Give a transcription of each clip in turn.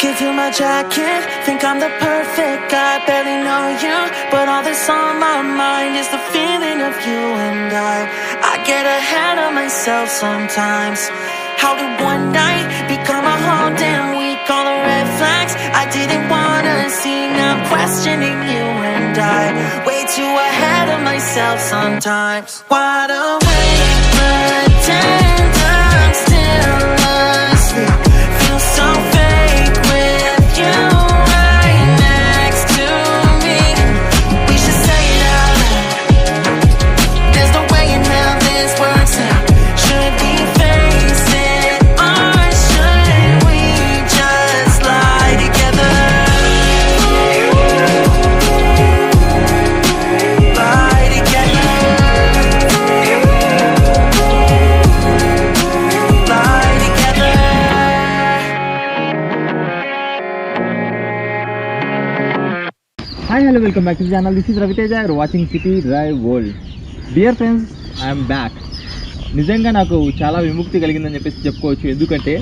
Give you my jacket, think I'm the perfect guy. Barely know you, but all that's on my mind is the feeling of you and I get ahead of myself sometimes. How did one night become a whole damn week? All the red flags I didn't wanna see. Now I'm questioning you and I way too ahead of myself sometimes. Wide awake, pretend I'm still asleep. Feel so fake with you right next to me. We should say it out loud. There's no way in hell this works out. Should we face it or should we just lie together? Lie together. Lie together. Hi, hello, welcome back to the channel. This is Raviteja. You're watching City Drive World. Dear friends, I am back. నిజంగా నాకు చాలా విముక్తి కలిగిందని చెప్పేసి చెప్పుకోవచ్చు. ఎందుకంటే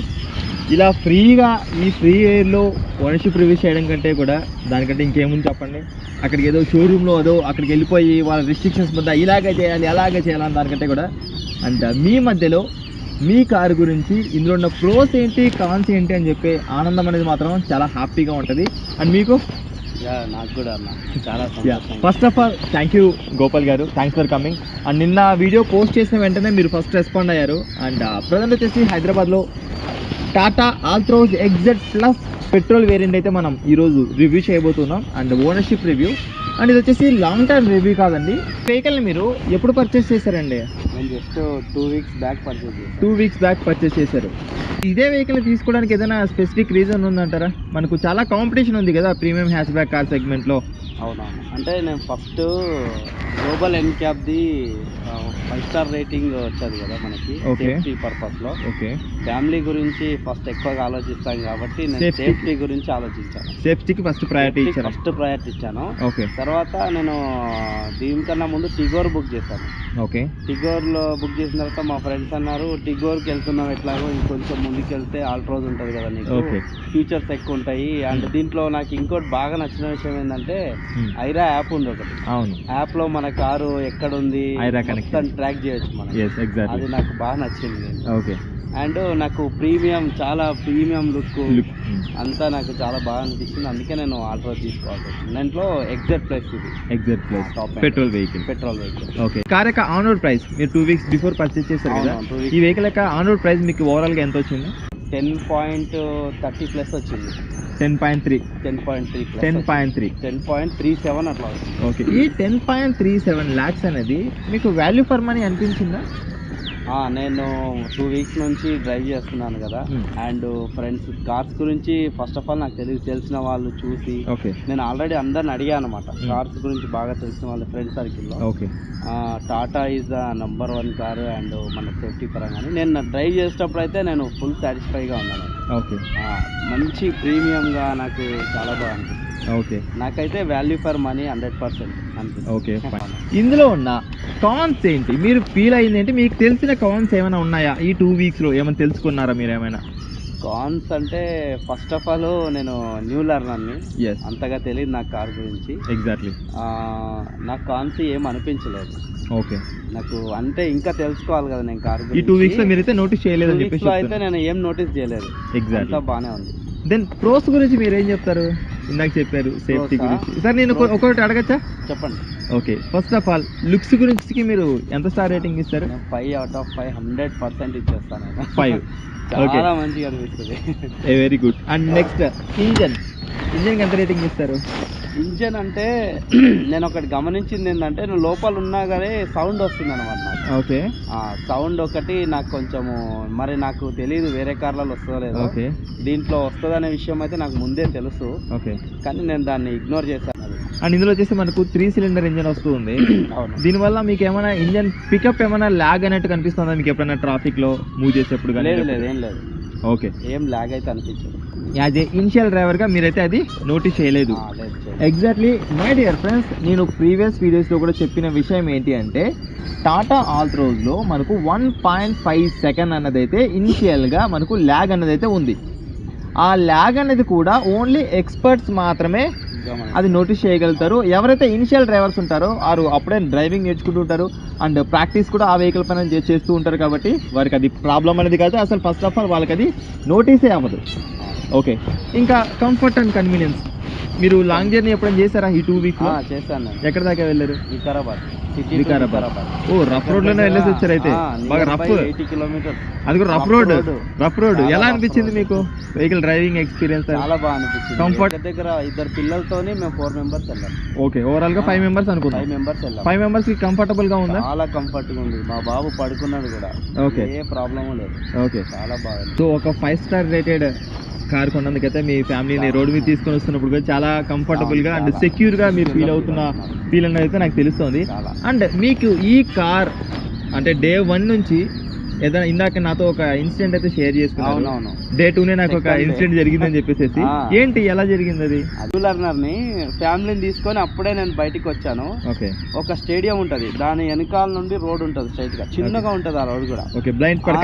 ఇలా ఫ్రీగా ఈ ఫ్రీ ఎయిర్లో ఓనర్షిప్ రివ్యూ చేయడం కంటే కూడా దానికంటే ఇంకేముంది చెప్పండి. అక్కడికి ఏదో షోరూంలో ఏదో అక్కడికి వెళ్ళిపోయి వాళ్ళ రిస్ట్రిక్షన్స్ మధ్య ఇలాగే చేయాలి అలాగే చేయాలని దానికంటే కూడా అండ్ మీ మధ్యలో మీ కారు గురించి ఇందులో ఉన్న ప్రోస్ ఏంటి కాన్స్ ఏంటి అని చెప్పే ఆనందం అనేది మాత్రం చాలా హ్యాపీగా ఉంటుంది. అండ్ మీకు నాకు కూడా అన్న చాలా first of all thank you Gopal గారు, థ్యాంక్స్ ఫర్ కమింగ్. అండ్ నిన్న వీడియో పోస్ట్ చేసిన వెంటనే మీరు ఫస్ట్ రెస్పాండ్ అయ్యారు. అండ్ ప్రజెంట్ వచ్చేసి హైదరాబాద్లో Tata Altroz exert plus petrol variant అయితే మనం ఈరోజు రివ్యూ చేయబోతున్నాం. And ownership review. అండ్ ఇది వచ్చేసి లాంగ్ టర్మ్ రివ్యూ కాదండి. వెహికల్ని మీరు ఎప్పుడు పర్చేస్ చేశారండి? నేను జస్ట్ 2 weeks బ్యాక్ పర్చేస్ చేశాను. 2 weeks బ్యాక్ పర్చేస్ చేశారు. ఇదే వెహికల్ తీసుకోవడానికి ఏదైనా స్పెసిఫిక్ రీజన్ ఉందంటారా? మనకు చాలా కాంపిటీషన్ ఉంది కదా ప్రీమియం హ్యాచ్ బ్యాక్ కార్ సెగ్మెంట్లో. అవునవును, అంటే నేను ఫస్ట్ గ్లోబల్ ఎన్క్యాప్ది 5 star రేటింగ్ వచ్చేది కదా మనకి సేఫ్టీ పర్పస్లో. ఓకే, ఫ్యామిలీ గురించి ఫస్ట్ ఎక్కువగా ఆలోచిస్తాం కాబట్టి నేను సేఫ్టీ గురించి ఆలోచించాను. సేఫ్టీకి ఫస్ట్ ప్రయారిటీ ఇచ్చాను. ఓకే, తర్వాత నేను దీనికన్నా ముందు టిగోర్ బుక్ చేశాను. ఓకే, టిగోర్లో బుక్ చేసిన తర్వాత మా ఫ్రెండ్స్ అన్నారు టిగోర్కి వెళ్తున్నాం ఎట్లాగో ఇంకొంచెం ముందుకు వెళ్తే ఆల్ట్రోజ్ ఉంటుంది కదా నీకు, ఫ్యూచర్స్ ఎక్కువ ఉంటాయి. అండ్ దీంట్లో నాకు ఇంకోటి బాగా నచ్చిన విషయం ఏంటంటే ఐరా యాప్ ఉంది ఒకటి. అవును, యాప్ లో మన కారు ఎక్కడ ఉంది మొత్తం ట్రాక్ చేయొచ్చు మనం. అది నాకు బాగా నచ్చింది. ఓకే, అండ్ నాకు చాలా ప్రీమియం లుక్ అంతా నాకు చాలా బాగా అనిపించింది. అందుకే నేను ఆల్ట్రోజ్ తీసుకోవాల్సి వచ్చింది. దాంట్లో exact price petrol vehicle. Okay, car యొక్క ఆన్ రోడ్ ప్రైస్ మీరు 2 weeks బిఫోర్ పర్చేస్ చేశారు కదా, ఈ వెహికల్ యొక్క ఆన్ రోడ్ ప్రైస్ మీకు ఓవరాల్ గా ఎంత వచ్చింది? 10.30 ప్లస్ వచ్చింది. 10.37 అట్లా వచ్చింది. ఓకే, ఈ 10.37 lakhs అనేది మీకు వాల్యూ ఫర్ మనీ అనిపించిందా? నేను 2 weeks నుంచి డ్రైవ్ చేస్తున్నాను కదా. అండ్ ఫ్రెండ్స్ కార్స్ గురించి ఫస్ట్ ఆఫ్ ఆల్ నాకు తెలిసిన వాళ్ళు చూసి నేను ఆల్రెడీ అందరిని అడిగాను అనమాట. కార్స్ గురించి బాగా తెలిసిన వాళ్ళ ఫ్రెండ్ సర్కిల్లో Tata is the number 1 car and మన సేఫ్టీ పరంగానే నేను డ్రైవ్ చేసేటప్పుడు అయితే నేను ఫుల్ సాటిస్ఫైగా ఉన్నాను. ఓకే, మంచి ప్రీమియంగా నాకు చాలా బాగా అనిపిస్తుంది. ఓకే, నాకైతే వాల్యూ ఫర్ మనీ 100% అనిపిస్తుంది. ఓకే, ఇందులో ఉన్న కాన్స్ ఏంటి, మీరు ఫీల్ అయింది ఏంటి, మీకు తెలిసిన కాన్స్ ఏమైనా ఉన్నాయా? ఈ 2 weeks లో ఏమైనా తెలుసుకున్నారా మీరు ఏమైనా? కాన్స్ అంటే ఫస్ట్ ఆఫ్ ఆల్ నేను న్యూ లర్నర్ని, అంతగా తెలియదు నాకు కార్ గురించి. ఎగ్జాక్ట్లీ, నాకు కాన్స్ ఏం అనిపించలేదు. ఓకే, నాకు అంటే ఇంకా తెలుసుకోవాలి కదా నేను కార్ గురించి. ఈ 2 weeks లో మీరైతే నోటీస్ చేయలేదు అని చెప్పేసి అయితే నేను ఏం నోటీస్ చేయలేదు. ఎగ్జాక్ట్లీ, బాగానే ఉంది. దెన్ ప్రోస్ గురించి మీరు ఏం చెప్తారు? ఇందాక చెప్పారు సేఫ్టీ గురించి. సార్ నేను ఒకటి అడగచ్చా? చెప్పండి. Okay, first of all looks గురించి మీరు ఎంత స్టార్ రేటింగ్ ఇస్తారు? 5 out of 5 100% ఇచ్చేస్తాను. 5. చాలా మంచిగా అనిపిస్తుంది. Very good. And next engine ఎంత రేటింగ్ ఇస్తారు? ఇంజన్ అంటే నేను ఒకటి గమనించింది ఏంటంటే నేను లోపల ఉన్నా కానీ సౌండ్ వస్తుంది అనమాట నాకు. ఓకే, సౌండ్ ఒకటి నాకు కొంచెము మరి నాకు తెలియదు వేరే కార్లలో వస్తుందో లేదో. దీంట్లో వస్తుందనే విషయం అయితే నాకు ముందే తెలుసు. ఓకే, కానీ నేను దాన్ని ఇగ్నోర్ చేశాను. అండ్ ఇందులో వచ్చేసి మనకు 3 cylinder ఇంజన్ వస్తుంది. దీనివల్ల మీకు ఏమైనా ఇంజన్ పికప్ ఏమైనా ల్యాగ్ అనేట్టు కనిపిస్తుందా మీకు ఎప్పుడైనా ట్రాఫిక్ లో మూవ్ చేసేప్పుడు? లేదు, ఏం లేదు. ఓకే, ఏం ల్యాగ్ అయితే అనిపించదు. యాజ్ ఏ ఇనిషియల్ డ్రైవర్ గా మీరైతే అది నోటీస్ చేయలేదు. ఎగ్జాక్ట్లీ మై డియర్ ఫ్రెండ్స్, నేను ప్రీవియస్ వీడియోస్ లో కూడా చెప్పిన విషయం ఏంటి అంటే టాటా ఆల్ట్రోజ్ లో మనకు 1.5 సెకండ్ అన్నదైతే ఇనిషియల్ గా మనకు ల్యాగ్ అన్నదైతే ఉంది. ఆ ల్యాగ్ అనేది కూడా ఓన్లీ ఎక్స్పర్ట్స్ మాత్రమే అది నోటీస్ చేయగలుగుతారు. ఎవరైతే ఇనిషియల్ డ్రైవర్స్ ఉంటారో వారు అప్పుడే డ్రైవింగ్ నేర్చుకుంటూ ఉంటారు అండ్ ప్రాక్టీస్ కూడా ఆ వెహికల్ పైన చేస్తూ ఉంటారు కాబట్టి వారికి అది ప్రాబ్లం అనేది కాదు. అసలు ఫస్ట్ ఆఫ్ ఆల్ వాళ్ళకి అది నోటీసే అవ్వదు. ఓకే, ఇంకా కంఫర్ట్ అండ్ కన్వీనియన్స్, మీరు లాంగ్ జర్నీ ఎప్పుడైనా చేశారా ఈ 2 వీక్స్? చేశాను. ఎక్కడ దాకా వెళ్ళారు? వికారాబాద్. ఓ, రఫ్ రోడ్ లోనే వెళ్ళేసి వచ్చారు అయితే. బాగా రఫ్, 80 కిలోమీటర్స్. అది కూడా రఫ్ రోడ్. ఎలా అనిపించింది మీకు వెహికల్ డ్రైవింగ్ ఎక్స్పీరియన్స్? చాలా బాగా అనిపించింది. కంఫర్ట్ దగ్గర 2 పిల్లలతోని మేము 4 మెంబర్స్ వెళ్ళాం. ఓకే, ఓవరాల్ గా 5 మెంబర్స్ అనుకున్నాం. 5 మెంబర్స్ వెళ్ళాం. 5 మెంబర్స్ కి కంఫర్టబుల్ గా ఉందా? చాలా కంఫర్ట్ గా ఉంది. మా బాబు పడుకున్నాడు కూడా. ఓకే, ఏ ప్రాబ్లం లేదు. ఓకే, చాలా బాగా. సో ఒక 5 స్టార్ రేటెడ్ కార్ కొన్నందుకైతే మీ ఫ్యామిలీని రోడ్ మీద తీసుకొని వస్తున్నప్పుడు కూడా చాలా కంఫర్టబుల్ గా అండ్ సెక్యూర్ గా మీరు ఫీల్ అనేది అయితే నాకు తెలుస్తుంది. అండ్ మీకు ఈ కార్ అంటే డే 1 నుంచి ఏదైనా, ఇందాక నాతో ఒక ఇన్సిడెంట్ అయితే షేర్ చేసుకున్నాను. డే 2నే నాకు ఒక ఇన్సిడెంట్ జరిగిందని చెప్పేసి, ఏంటి, ఎలా జరిగింది అది? లర్నర్ ని ఫ్యామిలీని తీసుకొని అప్పుడే నేను బయటికి వచ్చాను. ఓకే, ఒక స్టేడియం ఉంటది, దాని వెనకాల నుండి రోడ్ ఉంటది, స్ట్రైట్ గా చిన్నగా ఉంటది ఆ రోడ్ కూడా. ఓకే, బ్లైండ్ స్పాట్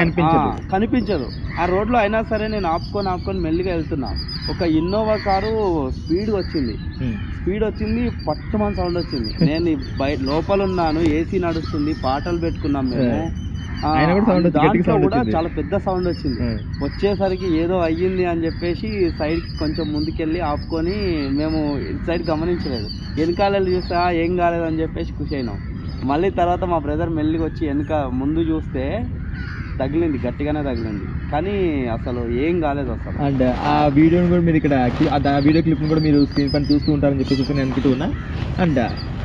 కనిపించదు ఆ రోడ్ లో. అయినా సరే నేను ఆపుకొని మెల్లిగా వెళ్తున్నా. ఒక ఇన్నోవా కారు స్పీడ్ వచ్చింది, పట్టుమని సౌండ్ వచ్చింది. నేను లోపల ఉన్నాను, ఏసీ నడుస్తుంది, పాటలు పెట్టుకున్నాం మేము. దాంట్లో కూడా చాలా పెద్ద సౌండ్ వచ్చింది. వచ్చేసరికి ఏదో అయ్యింది అని చెప్పేసి సైడ్ కొంచెం ముందుకెళ్ళి ఆపుకొని, మేము ఇటు సైడ్ గమనించలేదు. వెనకాల చూస్తే ఏం కాలేదు అని చెప్పేసి ఖుషి అయినాం. మళ్ళీ తర్వాత మా బ్రదర్ మెల్లిగా వచ్చి ముందు చూస్తే తగిలింది, గట్టిగానే తగిలింది, కానీ అసలు ఏం కాలేదు అసలు. అండ్ ఆ వీడియోని కూడా మీరు ఇక్కడ, ఆ వీడియో క్లిప్ని కూడా మీరు స్క్రీన్ పైన చూస్తూ ఉంటారని చెప్పేసి నేను అనుకుంటున్నా. అండ్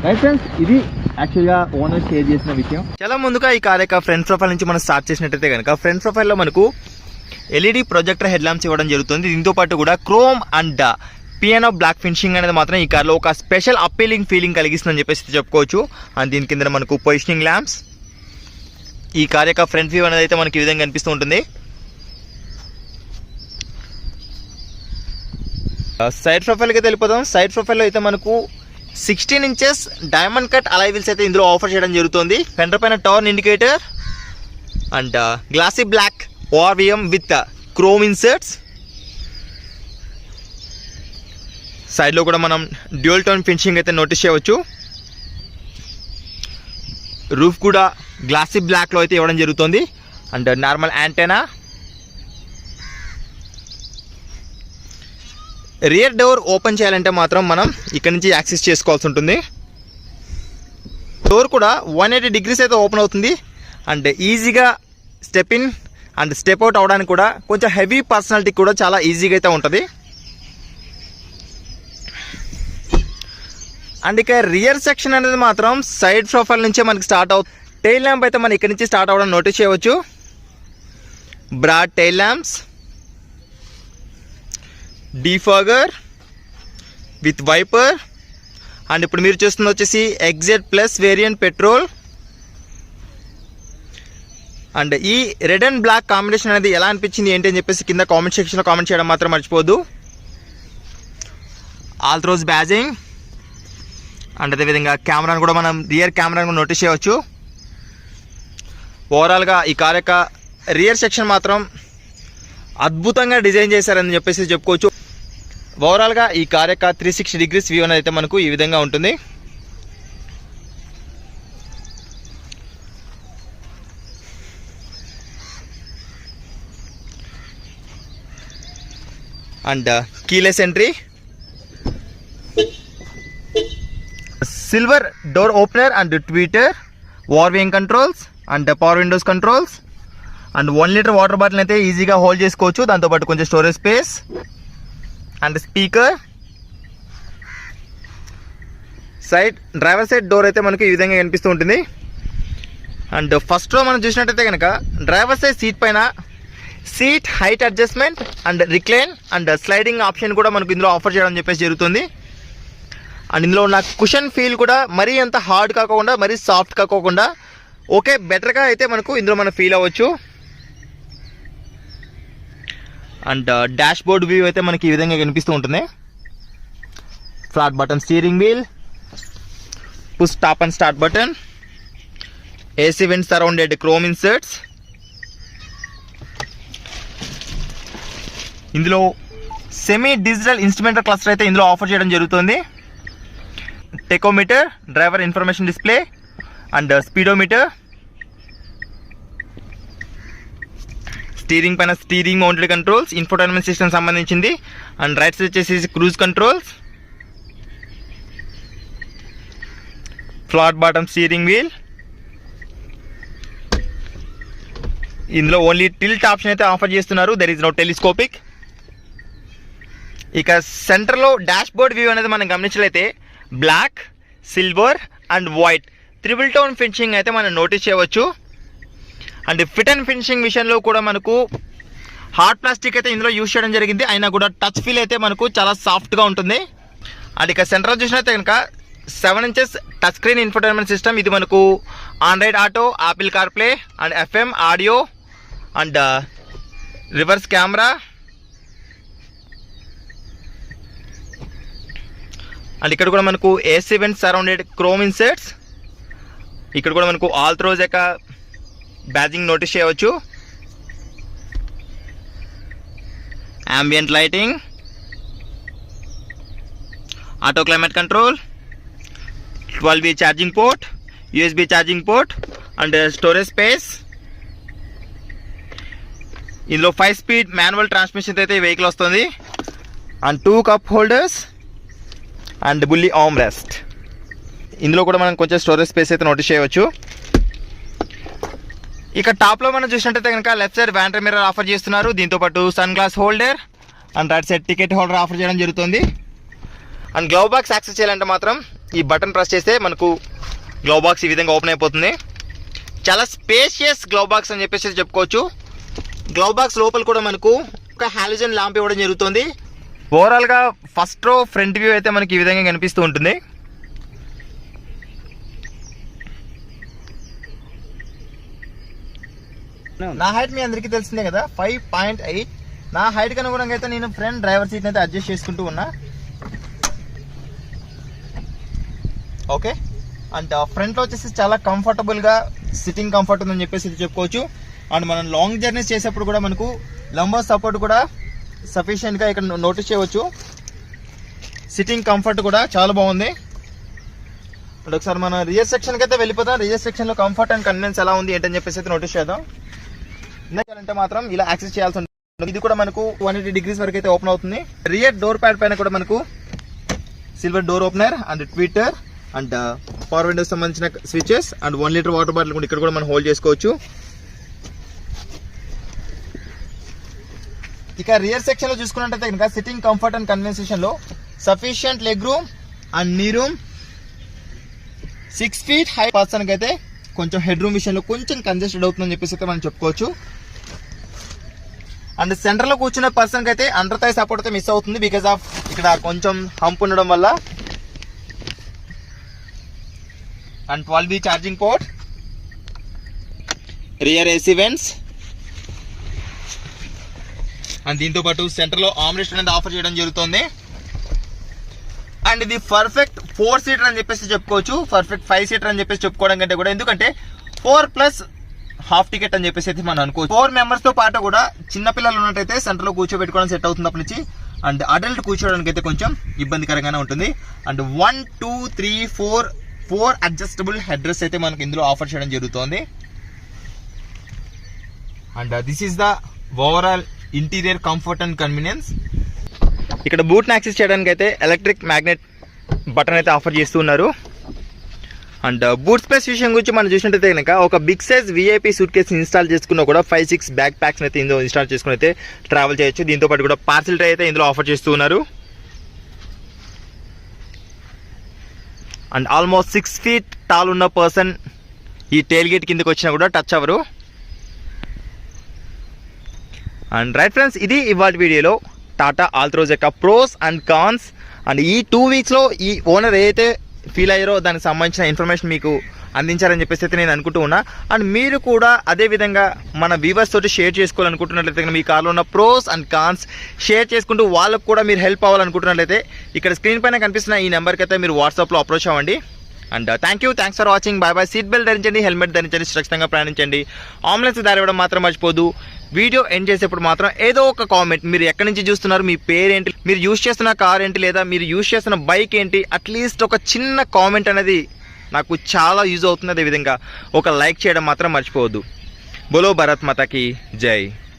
రైట్ ఫ్రెండ్స్, ఇది యాక్చువల్గా ఓనర్ షేర్ చేసిన విషయం. చాలా ముందుగా ఈ కార్ యొక్క ఫ్రంట్ ప్రొఫైల్ నుంచి మనం స్టార్ట్ చేసినట్టయితే కనుక, ఫ్రంట్ ప్రొఫైల్లో మనకు ఎల్ఈడి ప్రొజెక్టర్ హెడ్ ల్యాంప్స్ ఇవ్వడం జరుగుతుంది. దీంతో పాటు కూడా chrome and piano black finishing అనేది మాత్రం ఈ కార్లో ఒక స్పెషల్ అప్పీలింగ్ ఫీలింగ్ కలిగిస్తుందని చెప్పేసి చెప్పుకోవచ్చు. అండ్ దీని కింద మనకు పొజిషనింగ్ ల్యాంప్స్. ఈ కార్ యొక్క ఫ్రంట్ వ్యూ అనేది అయితే మనకి ఈ విధంగా కనిపిస్తూ ఉంటుంది. సైడ్ ప్రొఫైల్కి అయితే వెళ్ళిపోతాం. సైడ్ ప్రొఫైల్లో అయితే మనకు 16 inches diamond cut alloy wheels అయితే ఇందులో ఆఫర్ చేయడం జరుగుతుంది. ఫెండర్ పైన turn indicator and glossy black ORVM with chrome inserts. సైడ్లో కూడా మనం డ్యూయల్ టోన్ ఫినిషింగ్ అయితే నోటీస్ చేయవచ్చు. రూఫ్ కూడా గ్లాసీ బ్లాక్లో అయితే ఇవ్వడం జరుగుతుంది. And normal antenna. Rear door open చేయాలంటే మాత్రం మనం ఇక్కడ నుంచి యాక్సెస్ చేసుకోవాల్సి ఉంటుంది. డోర్ కూడా 180 డిగ్రీస్ అయితే ఓపెన్ అవుతుంది. అండ్ ఈజీగా step in and step out అవడానికి కూడా కొంచెం హెవీ పర్సనాలిటీ కూడా చాలా ఈజీగా అయితే ఉంటుంది. అండ్ ఇక రియర్ సెక్షన్ అనేది మాత్రం సైడ్ ప్రొఫైల్ నుంచే మనకి స్టార్ట్ అవుతుంది. టైల్ ల్యాంప్ అయితే మనం ఇక్కడ నుంచి స్టార్ట్ అవ్వడం నోటీస్ చేయవచ్చు. Broad tail lamps, defogger with wiper. And ఇప్పుడు మీరు చూస్తుంది వచ్చేసి XZ plus variant petrol. And ఈ రెడ్ అండ్ బ్లాక్ కాంబినేషన్ అనేది ఎలా అనిపించింది ఏంటి అని చెప్పేసి కింద కామెంట్ సెక్షన్లో కామెంట్ చేయడం మాత్రం మర్చిపోవద్దు. ఆల్ట్రోజ్ బ్యాజింగ్. అండ్ అదేవిధంగా కెమెరాను కూడా మనం రియర్ కెమెరాను కూడా నోటీస్ చేయవచ్చు. ఓవరాల్గా ఈ కార్ యొక్క రియర్ సెక్షన్ మాత్రం అద్భుతంగా డిజైన్ చేశారని చెప్పేసి చెప్పుకోవచ్చు. ఓవరాల్గా ఈ కార్ యొక్క 360 డిగ్రీస్ వ్యూ అనేది అయితే మనకు ఈ విధంగా ఉంటుంది. And keyless entry, silver door opener and tweeter, వార్వింగ్ controls and power windows controls. And 1 litre water bottle అయితే ఈజీగా హోల్డ్ చేసుకోవచ్చు. దాంతోపాటు కొంచెం storage space and speaker. Driver side door అయితే మనకు ఈ విధంగా కనిపిస్తూ ఉంటుంది. అండ్ ఫస్ట్ రో మనం చూసినట్టయితే కనుక డ్రైవర్ సైడ్ సీట్ పైన seat height adjustment and recline and sliding option కూడా మనకు ఇందులో ఆఫర్ చేయడం చెప్పేసి జరుగుతుంది. అండ్ ఇందులో ఉన్న కుషన్ ఫీల్ కూడా మరీ అంత హార్డ్ కాకుండా మరీ సాఫ్ట్ కాకుండా ఓకే బెటర్గా అయితే మనకు ఇందులో మనం ఫీల్ అవ్వచ్చు. అండ్ డాష్ బోర్డ్ వ్యూ అయితే మనకి ఈ విధంగా కనిపిస్తూ ఉంటుంది. Flat button steering wheel, push stop and start button, AC vents surrounded chrome inserts. ఇందులో సెమీ డిజిటల్ ఇన్స్ట్రుమెంటల్ క్లస్టర్ అయితే ఇందులో ఆఫర్ చేయడం జరుగుతుంది. Tachometer, driver information display and speedometer. Steering పైన steering mounted controls, infotainment system సంబంధించింది. And right side వచ్చేసి cruise controls, flat bottom steering wheel. ఇందులో only tilt option అయితే ఆఫర్ చేస్తున్నారు. There is no telescopic. ఇక సెంటర్లో డాష్ బోర్డ్ వ్యూ అనేది మనం గమనించలేతే black, silver and white triple tone finishing అయితే మనం నోటీస్ చేయవచ్చు. అండ్ ఫిట్ అండ్ ఫినిషింగ్ విషయంలో కూడా మనకు హార్డ్ ప్లాస్టిక్ అయితే ఇందులో యూజ్ చేయడం జరిగింది. అయినా కూడా టచ్ ఫీల్ అయితే మనకు చాలా సాఫ్ట్గా ఉంటుంది. అండ్ ఇక సెంటర్లో చూసినైతే కనుక 7 inches touch screen infotainment system. ఇది మనకు Android auto, Apple CarPlay and FM audio and reverse camera. And ఇక్కడ కూడా మనకు AC vent surrounded chrome insects. ఇక్కడ కూడా మనకు ఆల్ట్రోజ్ యొక్క బ్యాజింగ్ నోటీస్ చేయవచ్చు. ambient lighting, auto climate control, 12V charging port, USB charging port and storage space. ఇందులో 5-speed manual transmission అయితే వెహికల్ వస్తుంది. And 2 cup holders and bully arm rest. ఇందులో కూడా మనం కొంచెం స్టోరేజ్ స్పేస్ అయితే నోటీస్ చేయవచ్చు. ఇక టాప్లో మనం చూసినట్టయితే కనుక left side vanity mirror offer చేస్తున్నారు. దీంతోపాటు sun glass holder and right side ticket holder offer చేయడం జరుగుతుంది. అండ్ గ్లవ్ బాక్స్ యాక్సెస్ చేయాలంటే మాత్రం ఈ బటన్ ప్రెస్ చేస్తే మనకు గ్లవ్ బాక్స్ ఈ విధంగా ఓపెన్ అయిపోతుంది. చాలా స్పేషియస్ గ్లవ్ బాక్స్ అని చెప్పేసి చెప్పుకోవచ్చు. గ్లవ్ బాక్స్ లోపల కూడా మనకు ఒక హాలోజన్ ల్యాంప్ ఇవ్వడం జరుగుతుంది. ఓవరాల్గా ఫస్ట్ రో ఫ్రంట్ వ్యూ అయితే మనకి ఈ విధంగా కనిపిస్తూ ఉంటుంది. నా హైట్ మీ అందరికీ తెలిసిందే కదా, 5.8. నా హైట్కి అనుగుణంగా అయితే నేను ఫ్రంట్ డ్రైవర్ సీట్ని అయితే అడ్జస్ట్ చేసుకుంటూ ఉన్నా. ఓకే. అండ్ ఫ్రంట్లో వచ్చేసి చాలా కంఫర్టబుల్గా సిట్టింగ్ కంఫర్ట్ ఉందని చెప్పేసి చెప్పుకోవచ్చు. అండ్ మనం లాంగ్ జర్నీస్ చేసేప్పుడు కూడా మనకు లంబర్ సపోర్ట్ కూడా సఫిషియెంట్గా ఇక్కడ నోటీస్ చేయవచ్చు. సిట్టింగ్ కంఫర్ట్ కూడా చాలా బాగుంది. అండ్ ఒకసారి మనం రియర్ సెక్షన్కి అయితే వెళ్ళిపోతాం. రియర్ సెక్షన్లో కంఫర్ట్ అండ్ కన్వీనియన్స్ ఎలా ఉంది ఏంటని చెప్పేసి అయితే నోటీస్ చేద్దాం. అంటే మాత్రం ఇలా యాక్సెస్ చేయాల్సి ఉంటుంది. ఇది కూడా మనకు 180 degrees వరకు అయితే ఓపెన్ అవుతుంది. రియర్ డోర్ ప్యాడ్ పైన కూడా మనకు silver door opener and tweeter and power windows సంబంధించిన switches and 1 liter water bottle కూడా ఇక్కడ కూడా మనం హోల్డ్ చేసుకోవచ్చు. ఇక రియర్ సెక్షన్ లో చూసుకున్నట్టయితే కనుక సిట్టింగ్ కంఫర్ట్ అండ్ కన్వీనియన్స్ లో సఫిషియంట్ లెగ్ రూమ్ అండ్ నీ రూమ్. 6 feet హై పర్సన్ కి అయితే కొంచెం హెడ్ రూమ్ విషయంలో కొంచెం కంజెస్టెడ్ అవుతుందని చెప్పేసి అయితే మనం చెప్పుకోవచ్చు. అండ్ సెంటర్ లో కూర్చున్న పర్సన్ కి అయితే అండర్ థై సపోర్ట్ అయితే మిస్ అవుతుంది బికాస్ ఆఫ్ ఇక్కడ కొంచెం హంప్ ఉండడం వల్ల. And 12V charging port, rear AC vents and దీంతో పాటు సెంటర్ లో ఆర్మ్ రెస్ట్ అనేది ఆఫర్ చేయడం జరుగుతుంది. అండ్ ఇది పర్ఫెక్ట్ 4 seater అని చెప్పేసి చెప్పుకోవచ్చు. పర్ఫెక్ట్ 5 seater అని చెప్పేసి చెప్పుకోవడం కంటే కూడా, ఎందుకంటే 4+half ticket అని చెప్పేసి అయితే మనం అనుకోవచ్చు. 4 members తో పాటు కూడా చిన్న పిల్లలు ఉన్నట్టయితే సెంటర్ లో కూర్చోబెట్టుకోవడం సెట్ అవుతుంది అప్పటి నుంచి. అండ్ అడల్ట్ కూర్చోవడానికి అయితే కొంచెం ఇబ్బందికరంగానే ఉంటుంది. అండ్ 1, 2, 3, 4 అడ్జస్టబుల్ హెడ్ రెస్ట్ అయితే మనకి ఇందులో ఆఫర్ చేయడం జరుగుతుంది. And this is the overall interior comfort and convenience. ఇక్కడ బూట్ని యాక్సెస్ చేయడానికి అయితే ఎలక్ట్రిక్ మ్యాగ్నెట్ బటన్ అయితే ఆఫర్ చేస్తూ ఉన్నారు. అండ్ బూట్ స్పేస్ విషయం గురించి మనం చూసినట్టయితే కనుక ఒక big size VIP suitcase install చేసుకున్నా కూడా 5-6 బ్యాక్ ప్యాక్స్ అయితే ఇందులో ఇన్స్టాల్ చేసుకుని అయితే ట్రావెల్ చేయొచ్చు. దీంతో పాటు కూడా పార్సిల్ ట్రే అయితే ఇందులో ఆఫర్ చేస్తూ ఉన్నారు. అండ్ ఆల్మోస్ట్ 6 feet టాల్ ఉన్న పర్సన్ ఈ టెయిల్ గేట్ కిందకి వచ్చినా కూడా టచ్ అవ్వరు. అండ్ రైట్ ఫ్రెండ్స్, ఇది ఇవాళ వీడియోలో టాటా ఆల్ట్రోజ్ యొక్క ప్రోస్ అండ్ కాన్స్. అండ్ ఈ 2 weeksలో ఈ ఓనర్ ఏదైతే ఫీల్ అయ్యారో దానికి సంబంధించిన ఇన్ఫర్మేషన్ మీకు అందించారని చెప్పేసి అయితే నేను అనుకుంటూ ఉన్నా. అండ్ మీరు కూడా అదేవిధంగా మన వ్యూవర్స్ తోటి షేర్ చేసుకోవాలనుకుంటున్నట్లయితే మీ కార్లో ఉన్న ప్రోస్ అండ్ కాన్స్ షేర్ చేసుకుంటూ వాళ్ళకు కూడా మీరు హెల్ప్ అవ్వాలనుకుంటున్నట్లయితే ఇక్కడ స్క్రీన్ పైన కనిపిస్తున్న ఈ నెంబర్కి అయితే మీరు వాట్సాప్లో అప్రోచ్ అవ్వండి. And thanks for watching. Bye bye. Seat belt ధరించండి, హెల్మెట్ ధరించండి, సురక్షితంగా ప్రయాణించండి. అంబులెన్స్ దారి ఇవ్వడం మాత్రం మర్చిపోదు. వీడియో ఎండ్ చేసేప్పుడు మాత్రం ఏదో ఒక కామెంట్, మీరు ఎక్కడి నుంచి చూస్తున్నారు, మీ పేరేంటి, మీరు యూజ్ చేస్తున్న కార్ ఏంటి, లేదా మీరు యూజ్ చేస్తున్న బైక్ ఏంటి, అట్లీస్ట్ ఒక చిన్న కామెంట్ అనేది నాకు చాలా యూజ్ అవుతుంది. అదేవిధంగా ఒక లైక్ చేయడం మాత్రం మర్చిపోవద్దు. బోలో భారత్ మాతాకి జై.